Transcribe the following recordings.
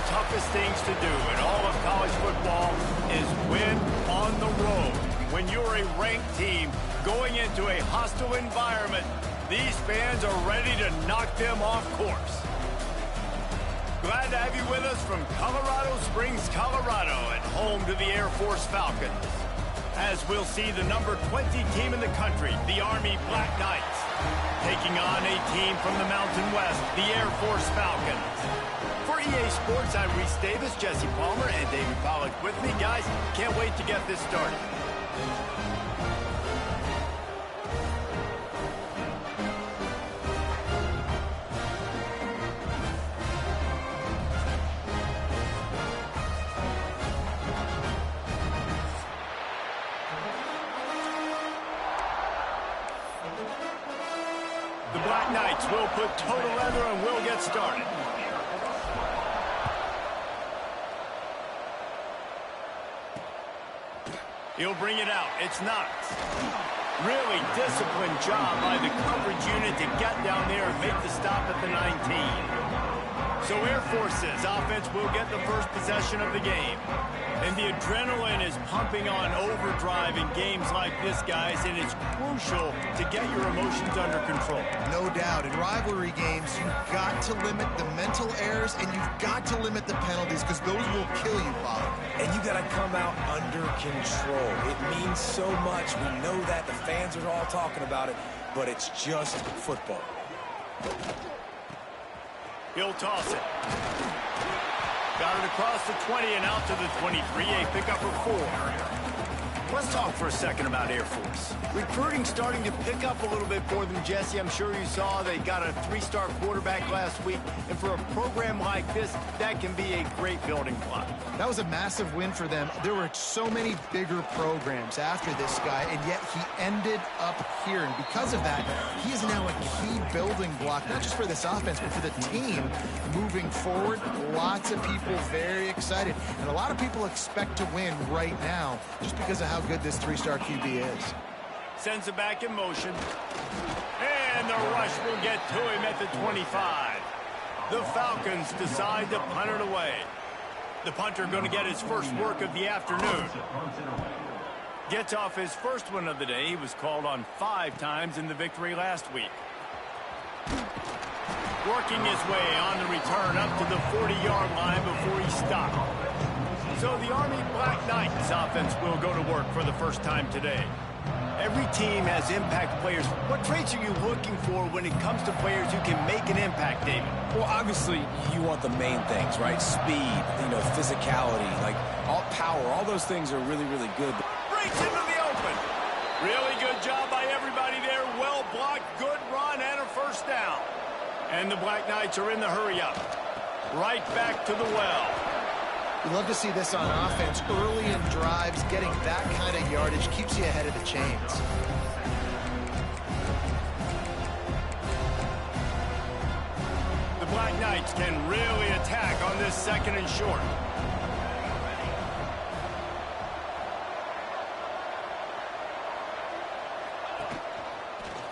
toughest things to do in all of college football is win on the road. When you're a ranked team going into a hostile environment, these fans are ready to knock them off course. Glad to have you with us from Colorado Springs, Colorado, and home to the Air Force Falcons. As we'll see the number 20 team in the country, the Army Black Knights, taking on a team from the Mountain West, the Air Force Falcons. For EA Sports, I'm Reese Davis, Jesse Palmer, and David Pollack with me. Guys, can't wait to get this started. The Black Knights will put total leather and we'll get started. He'll bring it out. It's Knox. Really disciplined job by the coverage unit to get down there and make the stop at the 19. So Air Force's offense will get the first possession of the game. And the adrenaline is pumping on overdrive in games like this, guys, and it's crucial to get your emotions under control. No doubt. In rivalry games, you've got to limit the mental errors and you've got to limit the penalties because those will kill you, Bob. And you got to come out under control. It means so much. We know that. The fans are all talking about it, but it's just football. He'll toss it. Got it across the 20 and out to the 23, a pickup for 4. Let's talk for a second about Air Force. Recruiting starting to pick up a little bit for them, Jesse. I'm sure you saw they got a 3-star quarterback last week. And for a program like this, that can be a great building block. That was a massive win for them. There were so many bigger programs after this guy, and yet he ended up here. And because of that, he is now a key building block, not just for this offense, but for the team moving forward. Lots of people very excited. And a lot of people expect to win right now just because of how good this 3-star QB is. Sends it back in motion. And the rush will get to him at the 25. The Falcons decide to punt it away. The punter going to get his first work of the afternoon. Gets off his first one of the day. He was called on 5 times in the victory last week. Working his way on the return up to the 40-yard line before he stopped. So the Army Black Knights offense will go to work for the first time today. Every team has impact players. What traits are you looking for when it comes to players who can make an impact, David? Well, obviously, you want the main things, right? Speed, physicality, like all power. All those things are really, really good. Breaks into the open. Really good job by everybody there. Well blocked, good run, and a first down. And the Black Knights are in the hurry-up. Right back to the well. We love to see this on offense. Early in drives, getting that kind of yardage keeps you ahead of the chains. The Black Knights can really attack on this 2nd and short.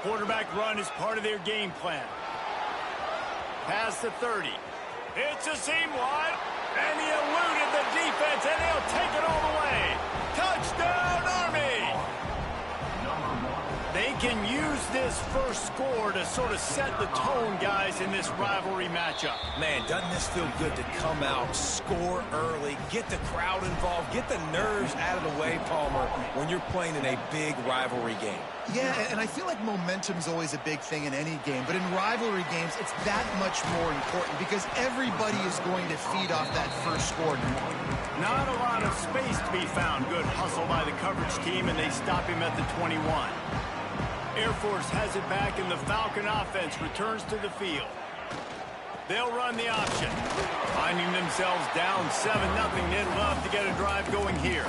Quarterback run is part of their game plan. Past the 30. It's a seam wide. And he eluded the defense, and he'll take it all the way. Touchdown, Army! They can use this first score to sort of set the tone, guys, in this rivalry matchup. Man, doesn't this feel good to come out, score early, get the crowd involved, get the nerves out of the way, Palmer, when you're playing in a big rivalry game? Yeah, and I feel like momentum's always a big thing in any game, but in rivalry games, it's that much more important because everybody is going to feed off that first score. Not a lot of space to be found. Good hustle by the coverage team, and they stop him at the 21. Air Force has it back, and the Falcon offense returns to the field. They'll run the option. Finding themselves down 7-0, they'd love to get a drive going here.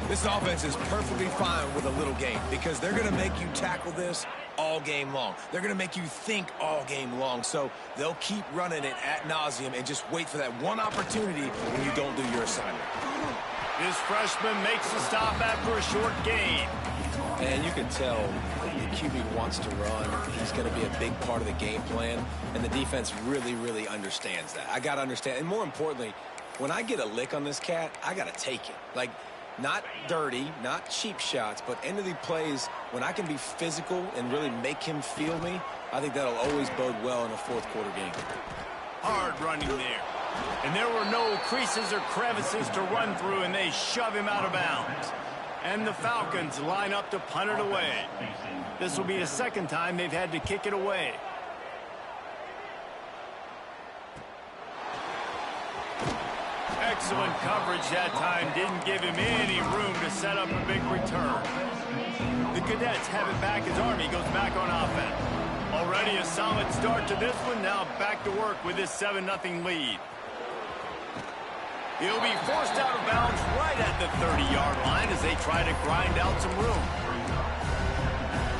This offense is perfectly fine with a little game because they're going to make you tackle this all game long. They're going to make you think all game long. So they'll keep running it ad nauseum and just wait for that one opportunity when you don't do your assignment. This freshman makes a stop after a short gain. And you can tell the QB wants to run, he's going to be a big part of the game plan, and the defense really, really understands that. I got to understand, and more importantly, when I get a lick on this cat, I got to take it. Like, not dirty, not cheap shots, but end of the plays, when I can be physical and really make him feel me, I think that'll always bode well in a fourth quarter game. Hard running there. And there were no creases or crevices to run through, and they shove him out of bounds. And the Falcons line up to punt it away. This will be the second time they've had to kick it away. Excellent coverage that time. Didn't give him any room to set up a big return. The Cadets have it back as Army goes back on offense. Already a solid start to this one. Now back to work with this 7-0 lead. He'll be forced out of bounds right at the 30-yard line as they try to grind out some room.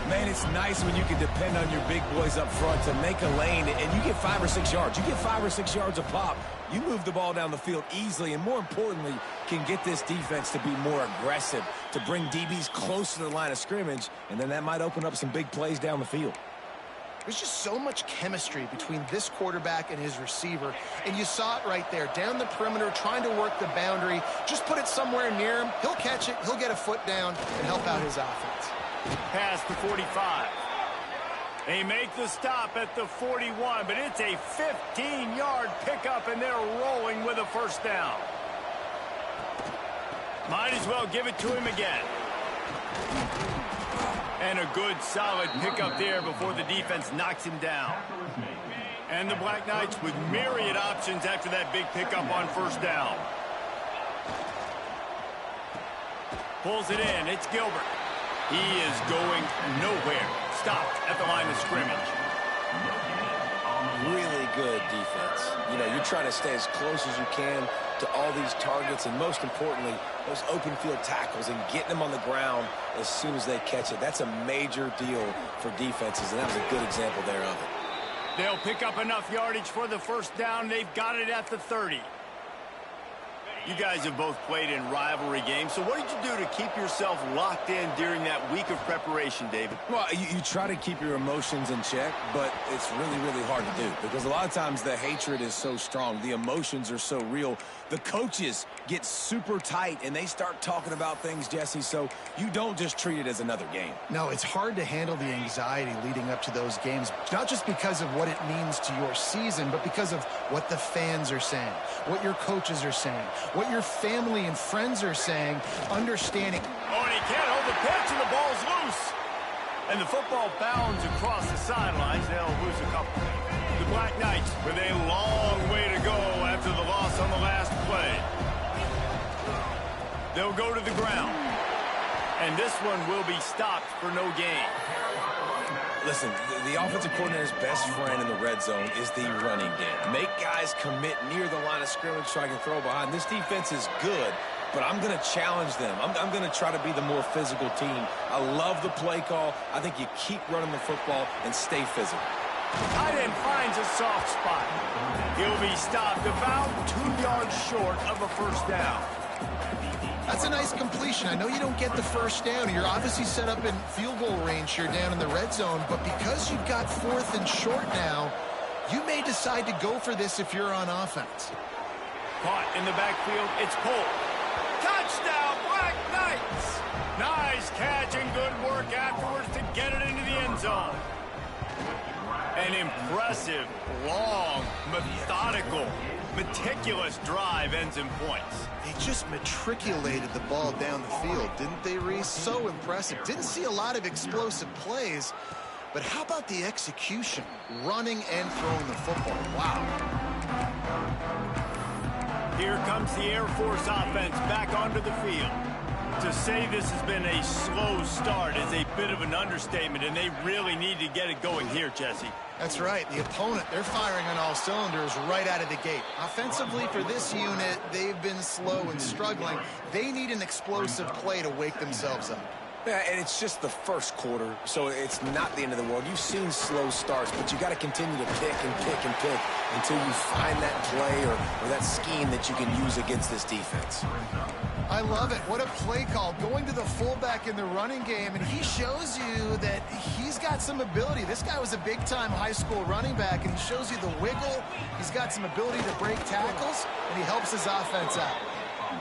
Man, it's nice when you can depend on your big boys up front to make a lane, and you get 5 or 6 yards. You get 5 or 6 yards a pop. You move the ball down the field easily, and more importantly, can get this defense to be more aggressive, to bring DBs close to the line of scrimmage, and then that might open up some big plays down the field. There's just so much chemistry between this quarterback and his receiver, and you saw it right there, down the perimeter, trying to work the boundary. Just put it somewhere near him. He'll catch it, he'll get a foot down, and help out his offense. Past the 45. They make the stop at the 41, but it's a 15-yard pickup, and they're rolling with a first down. Might as well give it to him again. And a good, solid pickup there before the defense knocks him down. And the Black Knights with myriad options after that big pickup on first down. Pulls it in. It's Gilbert. He is going nowhere. Stopped at the line of scrimmage. Really good defense. You know, you're trying to stay as close as you can to all these targets, and most importantly, those open field tackles and getting them on the ground as soon as they catch it. That's a major deal for defenses, and that was a good example there of it. They'll pick up enough yardage for the first down. They've got it at the 30. You guys have both played in rivalry games, so what did you do to keep yourself locked in during that week of preparation, David? Well, you try to keep your emotions in check, but it's really, really hard to do because a lot of times the hatred is so strong. The emotions are so real. The coaches get super tight, and they start talking about things, Jesse, so you don't just treat it as another game. No, it's hard to handle the anxiety leading up to those games, not just because of what it means to your season, but because of what the fans are saying, what your coaches are saying, what your family and friends are saying, understanding. Oh, and he can't hold the pitch, and the ball's loose. And the football bounds across the sidelines. They'll lose a couple. The Black Knights with a long way to go after the loss on the last play. They'll go to the ground. And this one will be stopped for no gain. Listen, the offensive coordinator's best friend in the red zone is the running game. Make guys commit near the line of scrimmage so I can throw behind. This defense is good, but I'm going to challenge them. I'm going to try to be the more physical team. I love the play call. I think you keep running the football and stay physical. Tight end finds a soft spot. He'll be stopped about 2 yards short of a first down. That's a nice completion. I know you don't get the first down. You're obviously set up in field goal range here down in the red zone, but because you've got 4th and short now, you may decide to go for this if you're on offense. Caught in the backfield, it's Cole. Touchdown, Black Knights! Nice catch and good work afterwards to get it into the end zone. An impressive, long, methodical, meticulous drive ends in points. They just matriculated the ball down the field, didn't they, Reese? So impressive. Didn't see a lot of explosive plays, but how about the execution? Running and throwing the football. Wow. Here comes the Air Force offense back onto the field. To say this has been a slow start is a bit of an understatement, and they really need to get it going here, Jesse. That's right. The opponent, they're firing on all cylinders right out of the gate. Offensively, for this unit, they've been slow and struggling. They need an explosive play to wake themselves up. Yeah, and it's just the first quarter, so it's not the end of the world. You've seen slow starts, but you got to continue to pick and pick and pick until you find that play or that scheme that you can use against this defense. I love it. What a play call. Going to the fullback in the running game, and he shows you that he's got some ability. This guy was a big-time high school running back, and he shows you the wiggle. He's got some ability to break tackles, and he helps his offense out.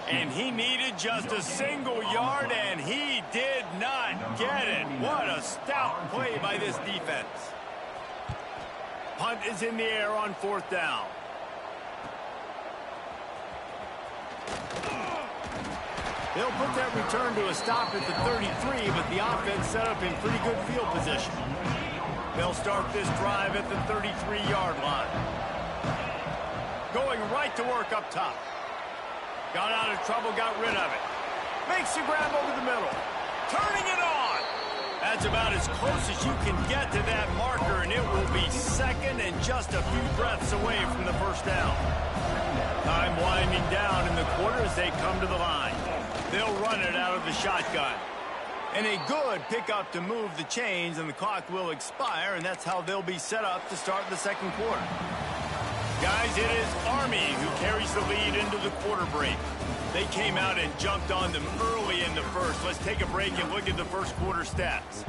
And he needed just a single yard, and he did not get it. What a stout play by this defense. Punt is in the air on 4th down. They'll put that return to a stop at the 33, but the offense set up in pretty good field position. They'll start this drive at the 33-yard line. Going right to work up top. Got out of trouble, got rid of it. Makes the grab over the middle. Turning it on. That's about as close as you can get to that marker, and it will be second and just a few breaths away from the first down. Time winding down in the quarter as they come to the line. They'll run it out of the shotgun. And a good pickup to move the chains, and the clock will expire, and that's how they'll be set up to start the second quarter. Guys, it is Army who carries the lead into the quarter break. They came out and jumped on them early in the first. Let's take a break and look at the first quarter stats.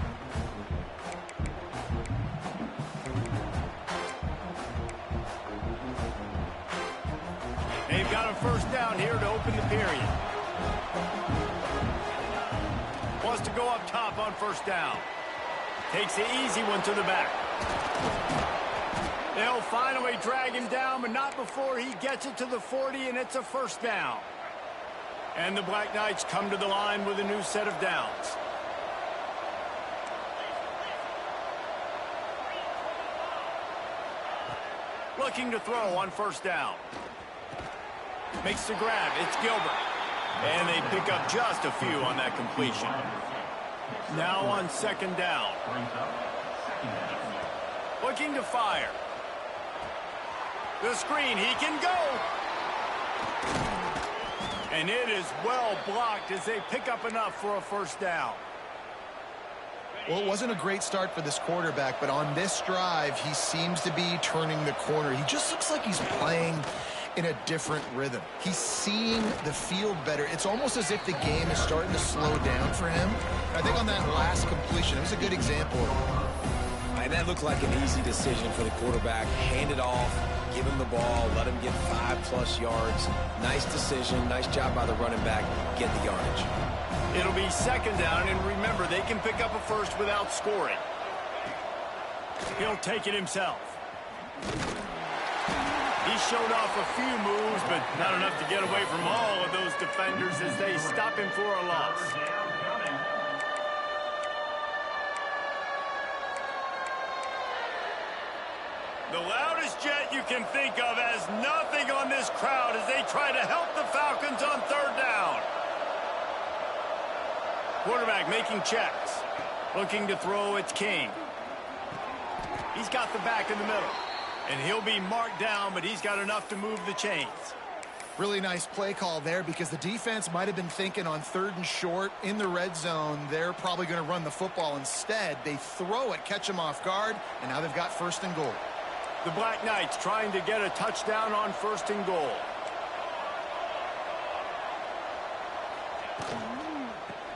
They've got a first down here to open the period. Wants to go up top on first down. Takes the easy one to the back. They'll finally drag him down, but not before he gets it to the 40, and it's a first down. And the Black Knights come to the line with a new set of downs. Looking to throw on first down. Makes the grab. It's Gilbert. And they pick up just a few on that completion. Now on second down. Looking to fire. The screen, he can go. And it is well blocked as they pick up enough for a first down. Well, it wasn't a great start for this quarterback, but on this drive, he seems to be turning the corner. He just looks like he's playing in a different rhythm. He's seeing the field better. It's almost as if the game is starting to slow down for him. I think on that last completion, it was a good example. And that looked like an easy decision for the quarterback. Hand it off, give him the ball, let him get 5+ yards. Nice decision, nice job by the running back. Get the yardage. It'll be second down, and remember, they can pick up a first without scoring. He'll take it himself. He showed off a few moves, but not enough to get away from all of those defenders as they stop him for a loss. The loudest jet you can think of has nothing on this crowd as they try to help the Falcons on third down. Quarterback making checks. Looking to throw, it's King. He's got the back in the middle. And he'll be marked down, but he's got enough to move the chains. Really nice play call there because the defense might have been thinking on 3rd and short in the red zone. They're probably going to run the football instead. They throw it, catch them off guard, and now they've got 1st and goal. The Black Knights trying to get a touchdown on 1st and goal.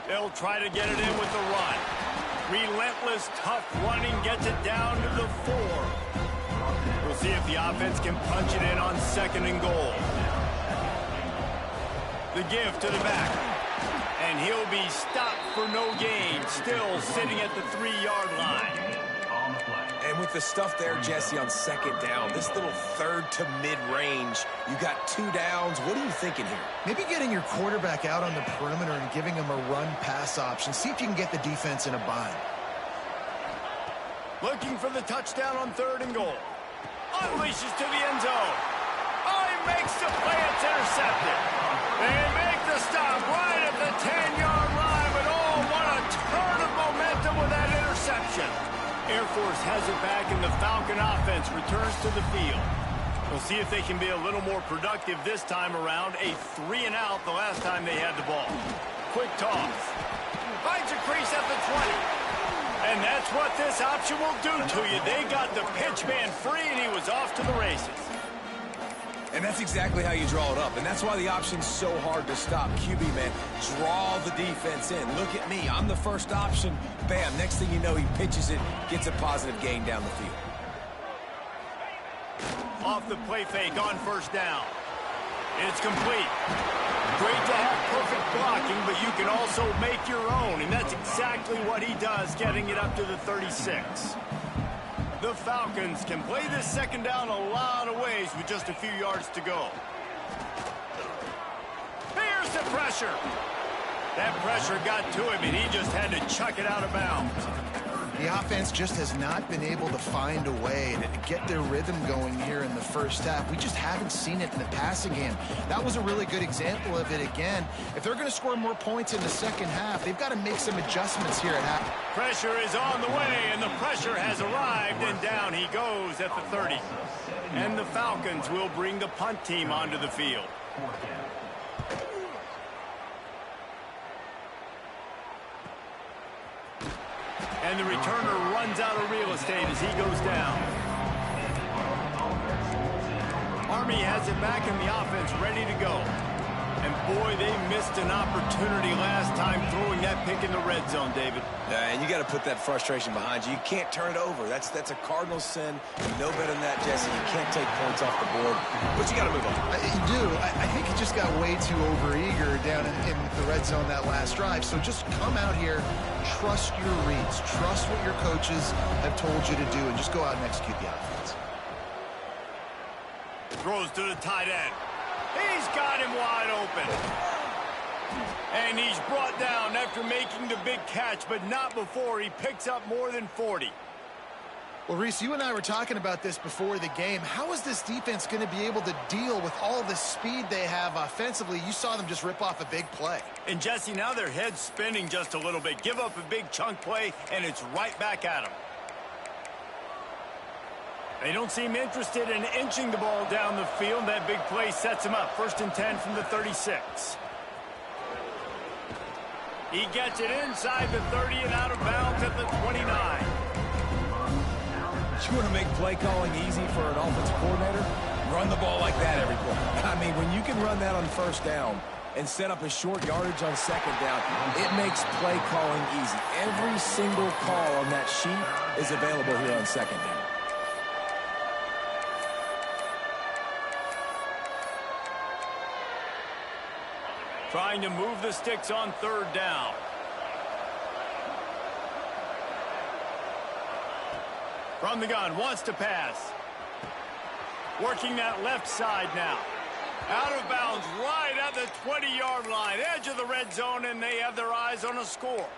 They'll try to get it in with the run. Relentless, tough running gets it down to the 4. We'll see if the offense can punch it in on 2nd and goal. The give to the back. And he'll be stopped for no gain, still sitting at the 3-yard line. And with the stuff there, Jesse, on 2nd down, this little 3rd to mid-range, you got 2 downs. What are you thinking here? Maybe getting your quarterback out on the perimeter and giving him a run-pass option. See if you can get the defense in a bind. Looking for the touchdown on 3rd and goal. Unleashes to the end zone. Oh, he makes the play. It's intercepted. They make the stop right at the 10-yard line, but oh, what a turn of momentum with that interception. Air Force has it back, and the Falcon offense returns to the field. We'll see if they can be a little more productive this time around. A 3-and-out the last time they had the ball. Quick toss. Finds a crease at the 20. And that's what this option will do to you. They got the pitch man free, and he was off to the races. And that's exactly how you draw it up. And that's why the option's so hard to stop. QB, man, draw the defense in. Look at me. I'm the first option. Bam. Next thing you know, he pitches it, gets a positive gain down the field. Off the play fake on first down. It's complete. Great to have perfect blocking, but you can also make your own, and that's exactly what he does, getting it up to the 36. The Falcons can play this second down a lot of ways with just a few yards to go. Here's the pressure. That pressure got to him, and he just had to chuck it out of bounds. The offense just has not been able to find a way to get their rhythm going here in the first half. We just haven't seen it in the passing game. That was a really good example of it again. If they're going to score more points in the second half, they've got to make some adjustments here at half. Pressure is on the way, and the pressure has arrived, and down he goes at the 30. And the Falcons will bring the punt team onto the field. And the returner runs out of real estate as he goes down. Army has it back in the offense, ready to go. And boy, they missed an opportunity last time throwing that pick in the red zone, David. And you got to put that frustration behind you. You can't turn it over. That's a cardinal sin. You know better than that, Jesse. You can't take points off the board. But you got to move on. You do. I think he just got way too overeager down in the red zone that last drive. So just come out here, trust your reads, trust what your coaches have told you to do, and just go out and execute the offense. Throws to the tight end. He's got him wide open. And he's brought down after making the big catch, but not before he picks up more than 40. Well, Reese, you and I were talking about this before the game. How is this defense going to be able to deal with all the speed they have offensively? You saw them just rip off a big play. And, Jesse, now their head's spinning just a little bit. Give up a big chunk play, and it's right back at them. They don't seem interested in inching the ball down the field. That big play sets him up. 1st and 10 from the 36. He gets it inside the 30 and out of bounds at the 29. You want to make play calling easy for an offensive coordinator? Run the ball like that every play. I mean, when you can run that on first down and set up a short yardage on second down, it makes play calling easy. Every single call on that sheet is available here on second down. Trying to move the sticks on 3rd down. From the gun, wants to pass. Working that left side now. Out of bounds, right at the 20-yard line. Edge of the red zone, and they have their eyes on a score.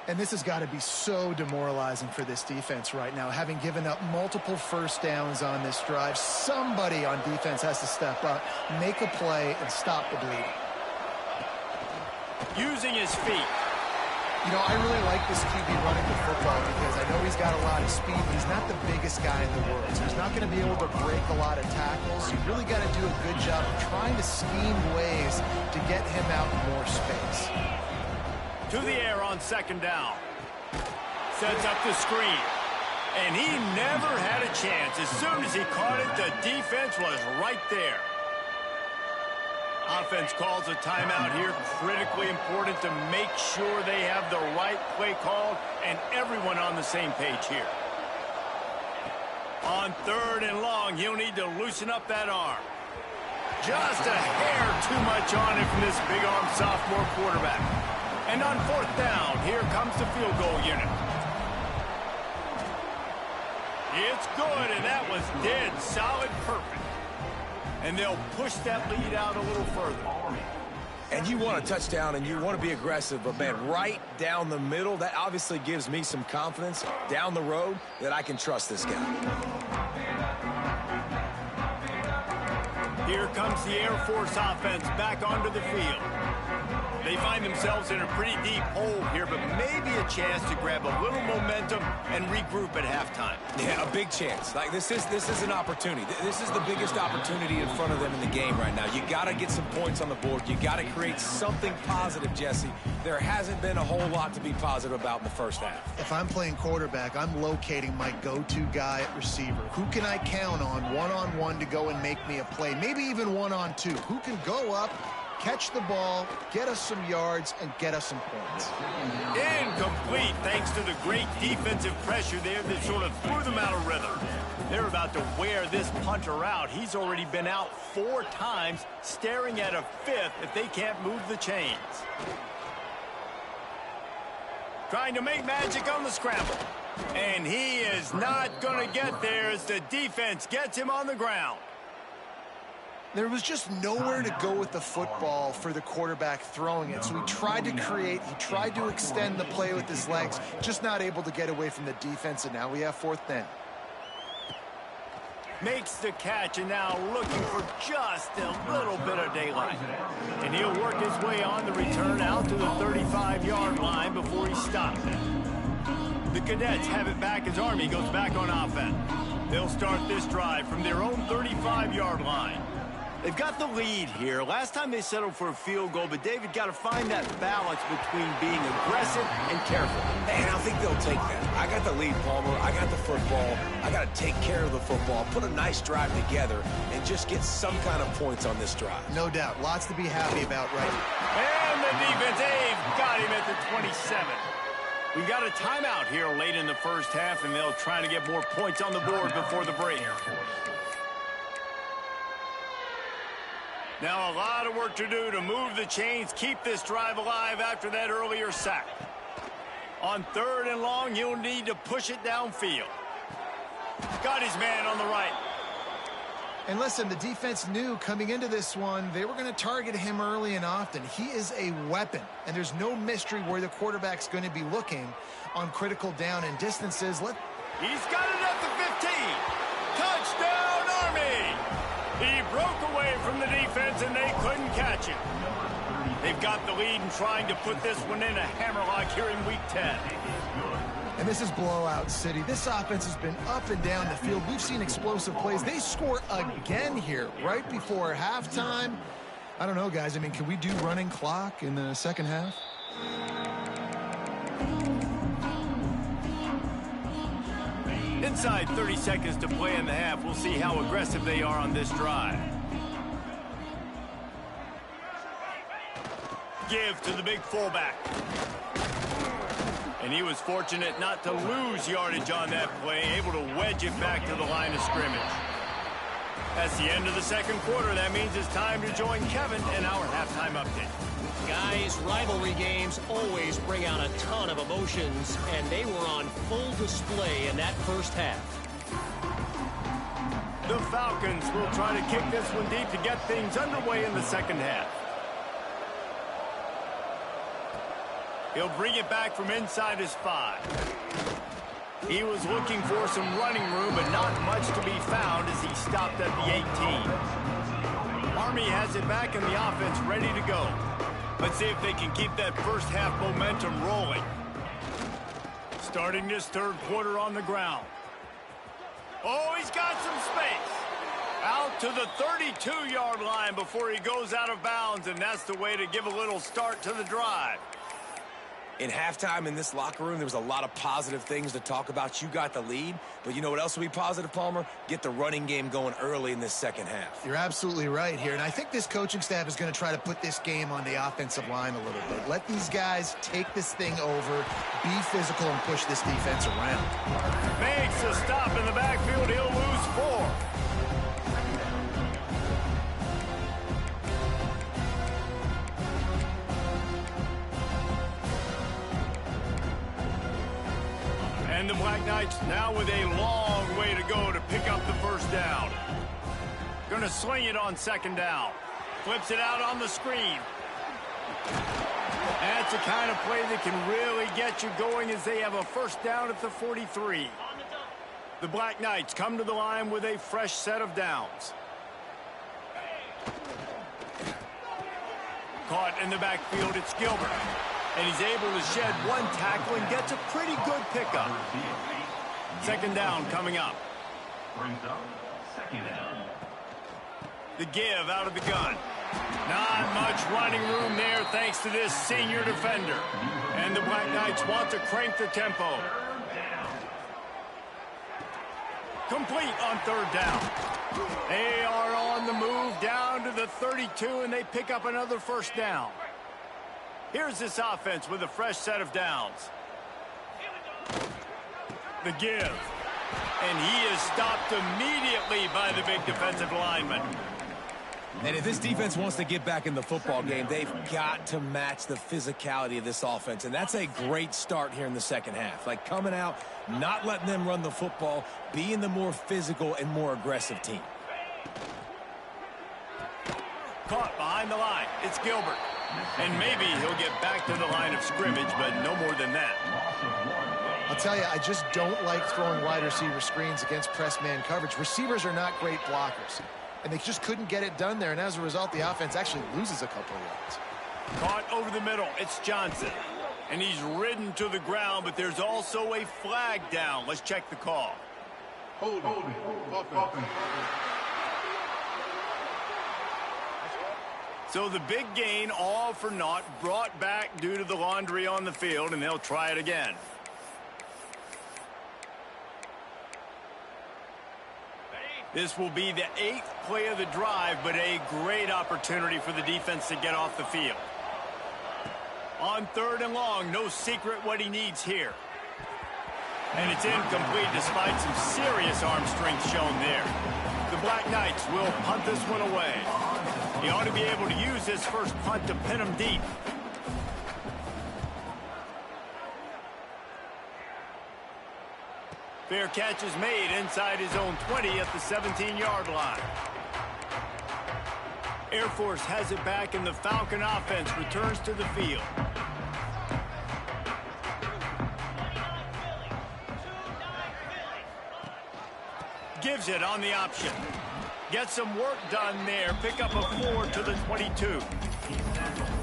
And this has got to be so demoralizing for this defense right now. Having given up multiple first downs on this drive, somebody on defense has to step up, make a play, and stop the bleeding. Using his feet. You know, I really like this QB running the football because I know he's got a lot of speed, but he's not the biggest guy in the world. So he's not going to be able to break a lot of tackles. You really got to do a good job of trying to scheme ways to get him out in more space. To the air on 2nd down. Sets up the screen. And he never had a chance. As soon as he caught it, the defense was right there. Offense calls a timeout here. Critically important to make sure they have the right play called and everyone on the same page here. On 3rd and long, he'll need to loosen up that arm. Just a hair too much on it from this big-arm sophomore quarterback. And on 4th down, here comes the field goal unit. It's good, and that was dead solid perfect. And they'll push that lead out a little further. And you want a touchdown, and you want to be aggressive, but, man, right down the middle, that obviously gives me some confidence down the road that I can trust this guy. Here comes the Air Force offense back onto the field. They find themselves in a pretty deep hole here, but maybe a chance to grab a little momentum and regroup at halftime. Yeah, a big chance. Like this is an opportunity. This is the biggest opportunity in front of them in the game right now. You got to get some points on the board. You got to create something positive, Jesse. There hasn't been a whole lot to be positive about in the first half. If I'm playing quarterback, I'm locating my go-to guy at receiver. Who can I count on one-on-one to go and make me a play? Maybe even one-on-two. Who can go up, catch the ball, get us some yards, and get us some points. Incomplete, thanks to the great defensive pressure there that sort of threw them out of rhythm. They're about to wear this punter out. He's already been out 4 times, staring at a 5th if they can't move the chains. Trying to make magic on the scramble. And he is not going to get there as the defense gets him on the ground. There was just nowhere to go with the football for the quarterback throwing it. So he tried to create, he tried to extend the play with his legs, just not able to get away from the defense, and now we have 4th down. Makes the catch, and now looking for just a little bit of daylight. And he'll work his way on the return out to the 35-yard line before he stops. The Cadets have it back as Army goes back on offense. They'll start this drive from their own 35-yard line. They've got the lead here. Last time they settled for a field goal, but David got to find that balance between being aggressive and careful. And I think they'll take that. I got the lead, Palmer. I got the football. I got to take care of the football, put a nice drive together, and just get some kind of points on this drive. No doubt. Lots to be happy about right now. And the defense, they've got him at the 27. We've got a timeout here late in the first half, and they'll try to get more points on the board before the break. Now a lot of work to do to move the chains, keep this drive alive after that earlier sack. On 3rd and long, you'll need to push it downfield. Got his man on the right. And listen, the defense knew coming into this one, they were going to target him early and often. He is a weapon, and there's no mystery where the quarterback's going to be looking on critical down and distances. He's got it at the 15. Touchdown, Army! He broke away from the defense, and they couldn't catch him. They've got the lead and trying to put this one in a hammerlock here in Week 10. And this is blowout city. This offense has been up and down the field. We've seen explosive plays. They score again here right before halftime. I don't know, guys. I mean, can we do running clock in the second half? Inside 30 seconds to play in the half. We'll see how aggressive they are on this drive. Give to the big fullback. And he was fortunate not to lose yardage on that play, able to wedge it back to the line of scrimmage. That's the end of the second quarter. That means it's time to join Kevin in our halftime update. Guys, rivalry games always bring out a ton of emotions, and they were on full display in that first half. The Falcons will try to kick this one deep to get things underway in the second half. He'll bring it back from inside his 5. He was looking for some running room, but not much to be found as he stopped at the 18. Army has it back in the offense ready to go. Let's see if they can keep that first half momentum rolling. Starting this third quarter on the ground. Oh, he's got some space. Out to the 32-yard line before he goes out of bounds, and that's the way to give a little start to the drive. In halftime in this locker room, there was a lot of positive things to talk about. You got the lead, but you know what else will be positive, Palmer? Get the running game going early in this second half. You're absolutely right here, and I think this coaching staff is going to try to put this game on the offensive line a little bit. Let these guys take this thing over, be physical, and push this defense around. Makes a stop in the backfield. He'll lose 4. And the Black Knights now with a long way to go to pick up the first down. Gonna swing it on second down. Flips it out on the screen. That's the kind of play that can really get you going as they have a first down at the 43. The Black Knights come to the line with a fresh set of downs. Caught in the backfield, it's Gilbert. And he's able to shed one tackle and gets a pretty good pickup. Second down coming up. The give out of the gun. Not much running room there thanks to this senior defender. And the Black Knights want to crank the tempo. Complete on third down. They are on the move down to the 32, and they pick up another first down. Here's this offense with a fresh set of downs. The give. And he is stopped immediately by the big defensive lineman. And if this defense wants to get back in the football game, they've got to match the physicality of this offense. And that's a great start here in the second half. Like coming out, not letting them run the football, being the more physical and more aggressive team. Caught behind the line. It's Gilbert. And maybe he'll get back to the line of scrimmage, but no more than that. I'll tell you, I just don't like throwing wide receiver screens against press man coverage. Receivers are not great blockers. And they just couldn't get it done there. And as a result, the offense actually loses a couple of yards. Caught over the middle. It's Johnson. And he's ridden to the ground, but there's also a flag down. Let's check the call. Hold. So the big gain, all for naught, brought back due to the laundry on the field, and they'll try it again. This will be the 8th play of the drive, but a great opportunity for the defense to get off the field. On third and long, no secret what he needs here. And it's incomplete despite some serious arm strength shown there. The Black Knights will punt this one away. He ought to be able to use this first punt to pin him deep. Fair catch is made inside his own 20 at the 17-yard line. Air Force has it back, and the Falcon offense returns to the field. Gives it on the option. Get some work done there. Pick up a 4 to the 22.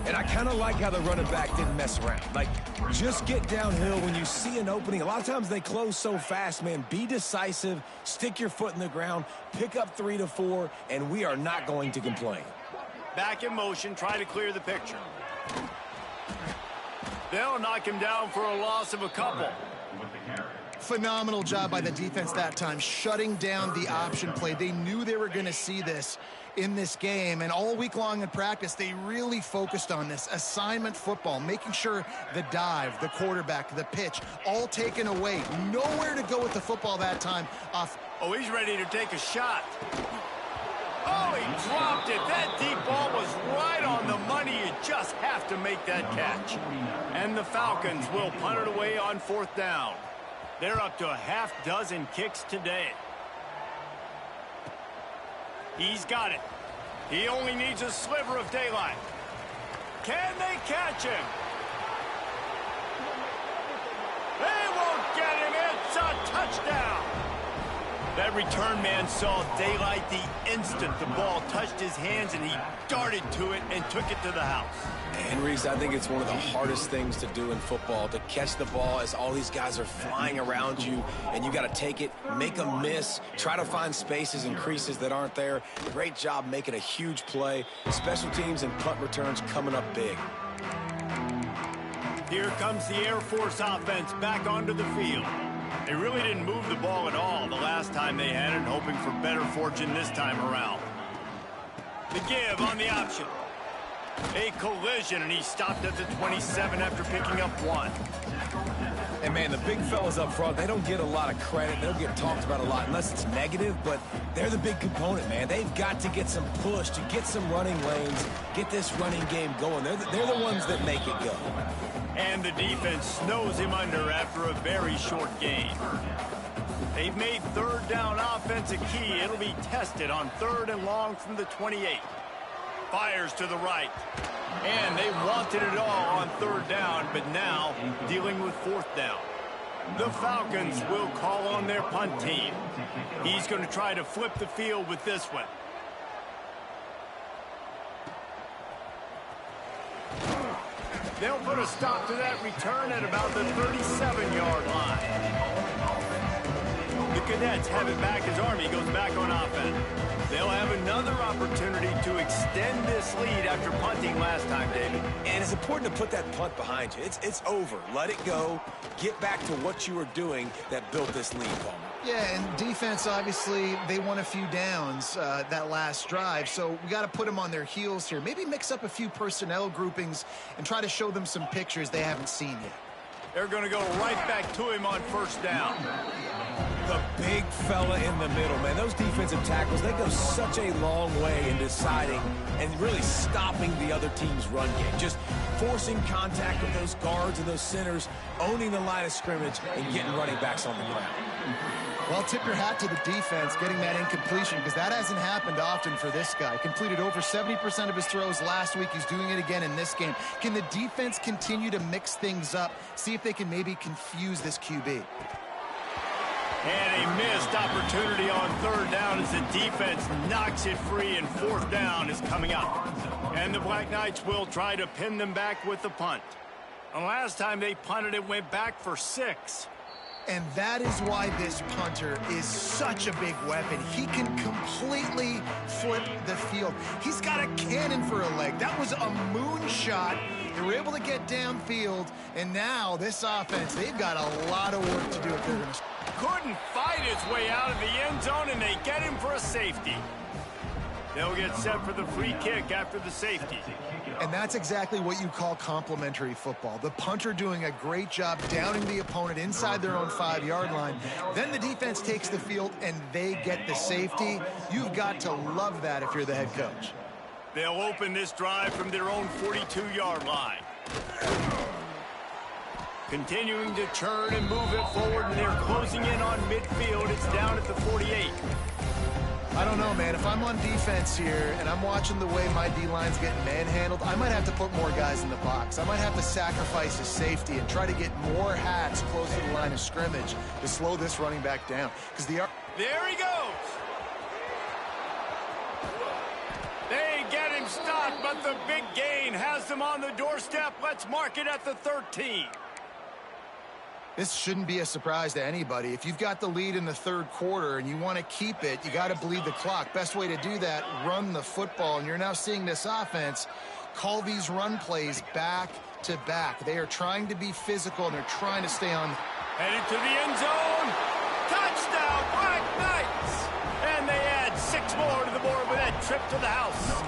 And I kind of like how the running back didn't mess around. Like, just get downhill when you see an opening. A lot of times they close so fast, man. Be decisive, stick your foot in the ground, pick up 3 to 4, and we are not going to complain. Back in motion, try to clear the picture. They'll knock him down for a loss of a couple. Phenomenal job by the defense that time, shutting down the option play. They knew they were going to see this in this game, and all week long in practice, they really focused on this assignment football, making sure the dive, the quarterback, the pitch, all taken away. Nowhere to go with the football that time. Oh, he's ready to take a shot. Oh, he dropped it. That deep ball was right on the money. You just have to make that catch. And the Falcons will punt it away on fourth down. They're up to a half-dozen kicks today. He's got it. He only needs a sliver of daylight. Can they catch him? They won't get him. It's a touchdown. That return man saw daylight the instant the ball touched his hands, and he darted to it and took it to the house. And Reese, I think it's one of the hardest things to do in football, to catch the ball as all these guys are flying around you, and you got to take it, make a miss, try to find spaces and creases that aren't there. Great job making a huge play. Special teams and punt returns coming up big. Here comes the Air Force offense back onto the field. They really didn't move the ball at all the last time they had it, hoping for better fortune this time around. The give on the option. A collision, and he stopped at the 27 after picking up 1. And, man, the big fellas up front, they don't get a lot of credit. They don't get talked about a lot unless it's negative, but they're the big component, man. They've got to get some push, to get some running lanes, get this running game going. They're the ones that make it go. And the defense snows him under after a very short gain. They've made third down offense a key. It'll be tested on third and long from the 28. Fires to the right. And they wanted it all on third down, but now dealing with fourth down. The Falcons will call on their punt team. He's going to try to flip the field with this one. They'll put a stop to that return at about the 37-yard line. The Cadets have it back as Army goes back on offense. They'll have another opportunity to extend this lead after punting last time, David. And it's important to put that punt behind you. It's over. Let it go. Get back to what you were doing that built this lead, Palmer. Yeah, and defense, obviously, they won a few downs that last drive, so we got to put them on their heels here. Maybe mix up a few personnel groupings and try to show them some pictures they haven't seen yet. They're going to go right back to him on first down. The big fella in the middle, man. Those defensive tackles, they go such a long way in deciding and really stopping the other team's run game. Just forcing contact with those guards and those centers, owning the line of scrimmage, and getting running backs on the ground. Well, tip your hat to the defense getting that incompletion, because that hasn't happened often for this guy. Completed over 70% of his throws last week. He's doing it again in this game. Can the defense continue to mix things up, see if they can maybe confuse this QB? And a missed opportunity on third down as the defense knocks it free, and fourth down is coming up. And the Black Knights will try to pin them back with the punt. And last time they punted, it went back for 6. And that is why this punter is such a big weapon. He can completely flip the field. He's got a cannon for a leg. That was a moonshot. They were able to get downfield, and now this offense, they've got a lot of work to do if they're going to... Couldn't fight his way out of the end zone, and they get him for a safety. They'll get set for the free kick after the safety. And that's exactly what you call complementary football. The punter doing a great job downing the opponent inside their own 5-yard line. Then the defense takes the field, and they get the safety. You've got to love that if you're the head coach. They'll open this drive from their own 42-yard line. Continuing to churn and move it forward, and they're closing in on midfield. It's down at the 48. I don't know, man. If I'm on defense here and I'm watching the way my D-line's getting manhandled, I might have to put more guys in the box. I might have to sacrifice his safety and try to get more hats close to the line of scrimmage to slow this running back down. Because there he goes. They get him stopped, but the big gain has them on the doorstep. Let's mark it at the 13. This shouldn't be a surprise to anybody. If you've got the lead in the third quarter and you want to keep it, you got to bleed the clock. Best way to do that, run the football. And you're now seeing this offense call these run plays back to back. They are trying to be physical, and they're trying to stay on. Headed to the end zone. Touchdown, Black Knights. And they add 6 more to the board with that trip to the house.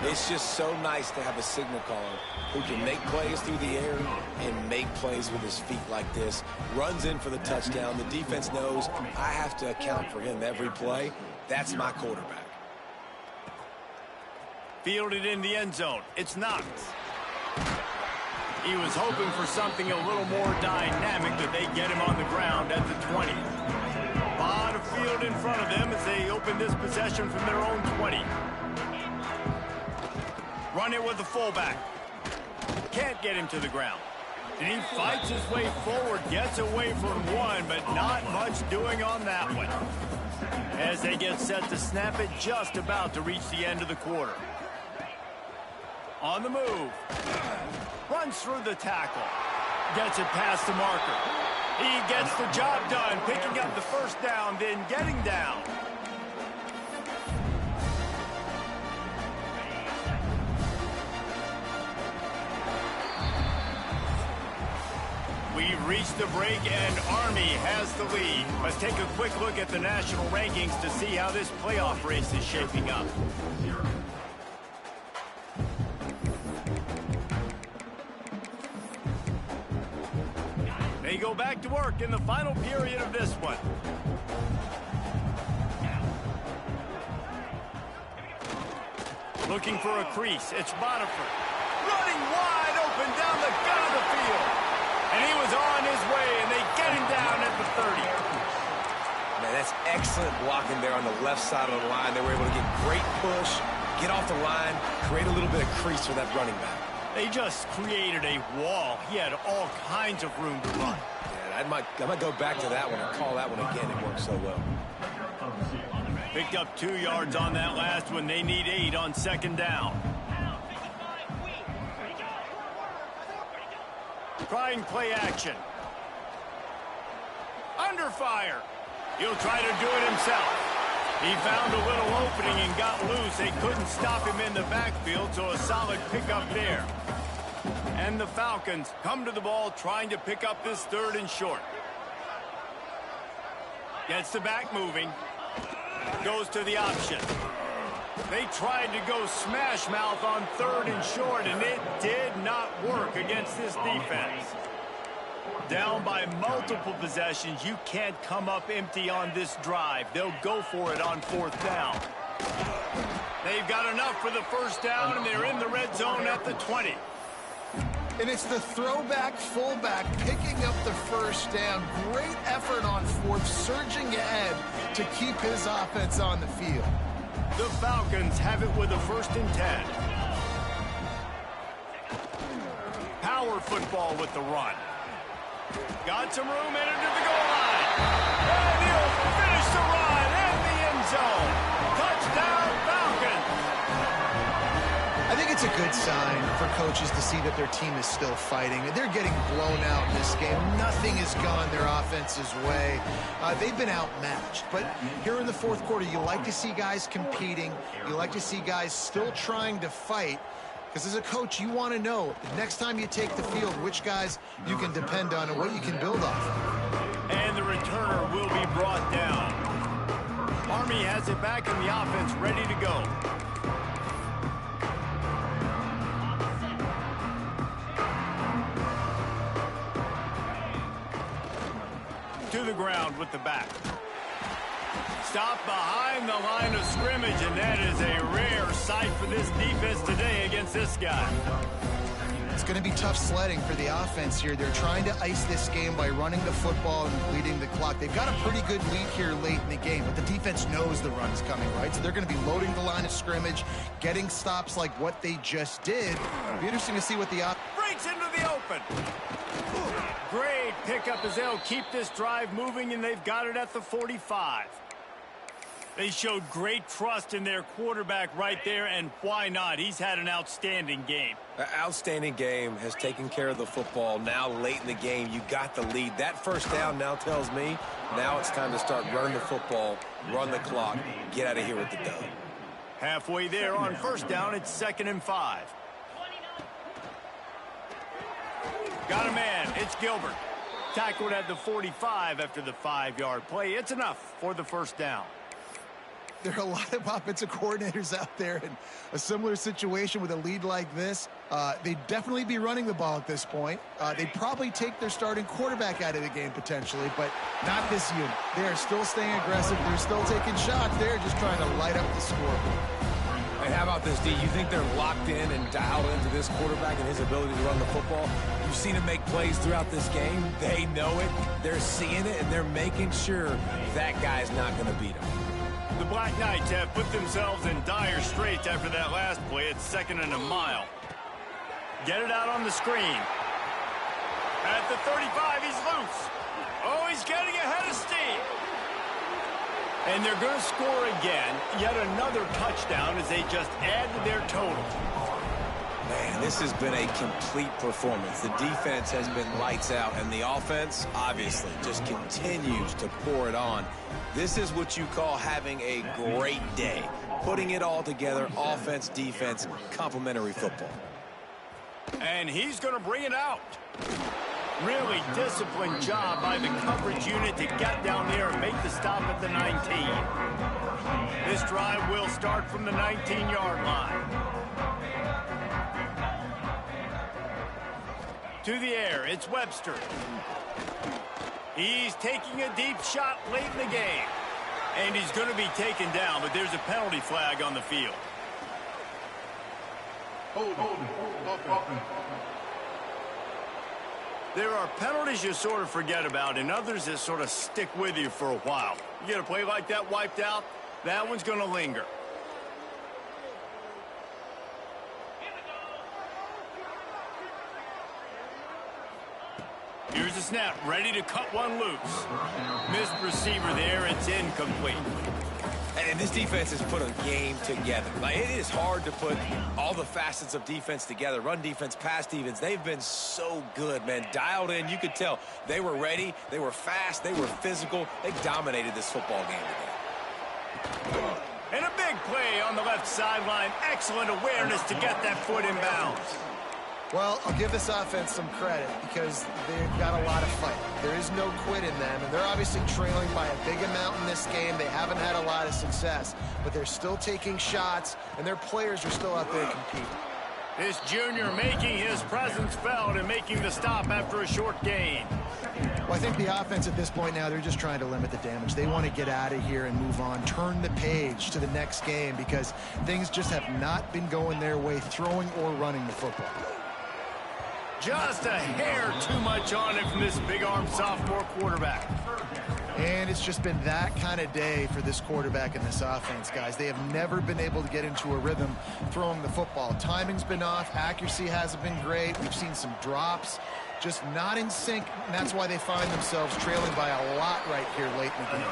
It's just so nice to have a signal caller who can make plays through the air and make plays with his feet like this. Runs in for the touchdown. The defense knows I have to account for him every play. That's my quarterback. Fielded in the end zone. It's Knox. He was hoping for something a little more dynamic, but they get him on the ground at the 20. Lot of field in front of them as they open this possession from their own 20. Run it with the fullback. Can't get him to the ground. And he fights his way forward, gets away from one, but not much doing on that one. As they get set to snap it, just about to reach the end of the quarter. On the move. Runs through the tackle. Gets it past the marker. He gets the job done, picking up the first down, then getting down. We've reached the break, and Army has the lead. Let's take a quick look at the national rankings to see how this playoff race is shaping up. They go back to work in the final period of this one. Looking for a crease. It's Bonifant. Running wide open down the gut of the field. And he was on his way, and they get him down at the 30. Man, that's excellent blocking there on the left side of the line. They were able to get great push, get off the line, create a little bit of crease for that running back. They just created a wall. He had all kinds of room to run. Yeah, I might go back to that one and call that one again. It worked so well. Picked up 2 yards on that last one. They need 8 on second down. Trying play action. Under fire. He'll try to do it himself. He found a little opening and got loose. They couldn't stop him in the backfield, so a solid pickup there. And the Falcons come to the ball trying to pick up this 3rd and short. Gets the back moving. Goes to the option. They tried to go smash mouth on 3rd and short, and it did not work against this defense. Down by multiple possessions, you can't come up empty on this drive. They'll go for it on 4th down. They've got enough for the 1st down, and they're in the red zone at the 20. And it's the throwback fullback picking up the 1st down. Great effort on 4th, surging ahead to keep his offense on the field. The Falcons have it with a 1st and 10. Power football with the run. Got some room, entered to the goal line. And he'll finish the run in the end zone. Touchdown, Falcons. I think it's a good sign for coaches to see that their team is still fighting. They're getting blown out in this game. Nothing has gone their offense's way. They've been outmatched. But here in the 4th quarter, you like to see guys competing. You like to see guys still trying to fight. Because as a coach, you want to know the next time you take the field, which guys you can depend on and what you can build off. And the returner will be brought down. Army has it back in the offense, ready to go. To the ground with the back. Stop behind the line of scrimmage, and that is a rare sight for this defense today against this guy. It's going to be tough sledding for the offense here. They're trying to ice this game by running the football and leading the clock. They've got a pretty good lead here late in the game, but the defense knows the run is coming, right? So they're going to be loading the line of scrimmage, getting stops like what they just did. It'll be interesting to see what the breaks into the open. Great pickup as they'll keep this drive moving, and they've got it at the 45. They showed great trust in their quarterback right there, and why not? He's had an outstanding game. An outstanding game, has taken care of the football. Now late in the game, you got the lead. That 1st down now tells me now it's time to start running the football, run the clock, get out of here with the dub. Halfway there on 1st down, it's 2nd and 5. Got a man, it's Gilbert. Tackled at the 45 after the 5-yard play. It's enough for the 1st down. There are a lot of offensive coordinators out there in a similar situation with a lead like this. They'd definitely be running the ball at this point. They'd probably take their starting quarterback out of the game potentially, but not this unit. They are still staying aggressive. They're still taking shots. They're just trying to light up the scoreboard. And how about this, D? You think they're locked in and dialed into this quarterback and his ability to run the football? You've seen him make plays throughout this game. They know it. They're seeing it, and they're making sure that guy's not going to beat him. The Black Knights have put themselves in dire straits after that last play. It's 2nd and a mile. Get it out on the screen. At the 35, he's loose. Oh, he's getting ahead of steam. And they're going to score again. Yet another touchdown as they just add to their total. Man, this has been a complete performance. The defense has been lights out, and the offense, obviously, just continues to pour it on. This is what you call having a great day. Putting it all together, offense, defense, complementary football. And he's going to bring it out. Really disciplined job by the coverage unit to get down there and make the stop at the 19. This drive will start from the 19-yard line. To the air, it's Webster. He's taking a deep shot late in the game. And he's going to be taken down, but there's a penalty flag on the field. There are penalties you sort of forget about and others that sort of stick with you for a while. You get a play like that wiped out, that one's going to linger. Here's the snap, ready to cut one loose. Missed receiver there, it's incomplete. And this defense has put a game together. Like, it is hard to put all the facets of defense together. Run defense, pass defense. They've been so good, man. Dialed in. You could tell they were ready. They were fast. They were physical. They dominated this football game today. And a big play on the left sideline. Excellent awareness to get that foot in bounds. Well, I'll give this offense some credit because they've got a lot of fight. There is no quit in them, and they're obviously trailing by a big amount in this game. They haven't had a lot of success, but they're still taking shots, and their players are still out there competing. This junior making his presence felt and making the stop after a short gain. Well, I think the offense at this point now, they're just trying to limit the damage. They want to get out of here and move on, turn the page to the next game because things just have not been going their way, throwing or running the football. Just a hair too much on it from this big-armed sophomore quarterback. And it's just been that kind of day for this quarterback and this offense, guys. They have never been able to get into a rhythm throwing the football. Timing's been off. Accuracy hasn't been great. We've seen some drops. Just not in sync, and that's why they find themselves trailing by a lot right here late in the game.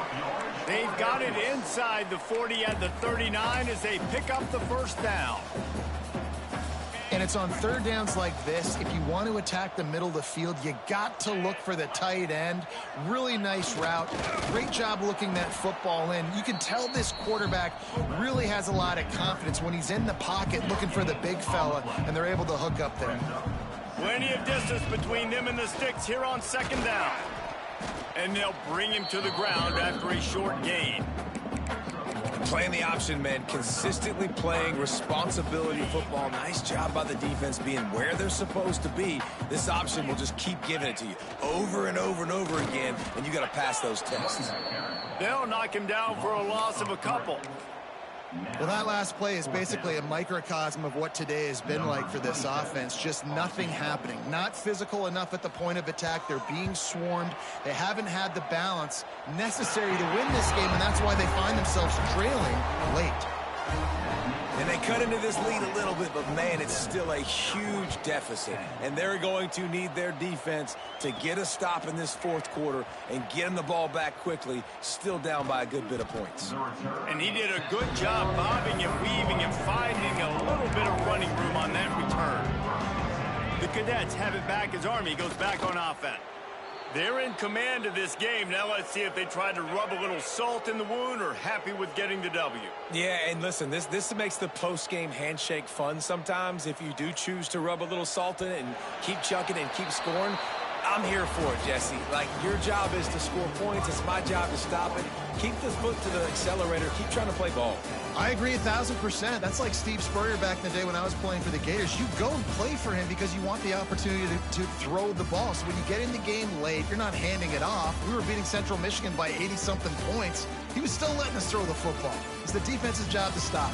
They've got it inside the 40 at the 39 as they pick up the first down. And it's on third downs like this. If you want to attack the middle of the field, you got to look for the tight end. Really nice route. Great job looking that football in. You can tell this quarterback really has a lot of confidence when he's in the pocket looking for the big fella, and they're able to hook up there. Plenty of distance between them and the sticks here on second down. And they'll bring him to the ground after a short gain. Playing the option, man, consistently playing responsibility football. Nice job by the defense being where they're supposed to be. This option will just keep giving it to you over and over and over again, and you got to pass those tests. They'll knock him down for a loss of a couple. Well, that last play is basically a microcosm of what today has been like for this offense. Just nothing happening. Not physical enough at the point of attack. They're being swarmed. They haven't had the balance necessary to win this game, and that's why they find themselves trailing late. And they cut into this lead a little bit, but, man, it's still a huge deficit. And they're going to need their defense to get a stop in this fourth quarter and get them the ball back quickly, still down by a good bit of points. And he did a good job bobbing and weaving and finding a little bit of running room on that return. The Cadets have it back as Army goes back on offense. They're in command of this game. Now let's see if they try to rub a little salt in the wound or happy with getting the W. Yeah, and listen, this makes the post-game handshake fun sometimes. If you do choose to rub a little salt in it and keep chucking and keep scoring, I'm here for it, Jesse. Like, your job is to score points. It's my job to stop it. Keep the foot to the accelerator. Keep trying to play ball. I agree 1,000%. That's like Steve Spurrier back in the day when I was playing for the Gators. You go and play for him because you want the opportunity to throw the ball. So when you get in the game late, you're not handing it off. We were beating Central Michigan by 80-something points. He was still letting us throw the football. It's the defense's job to stop.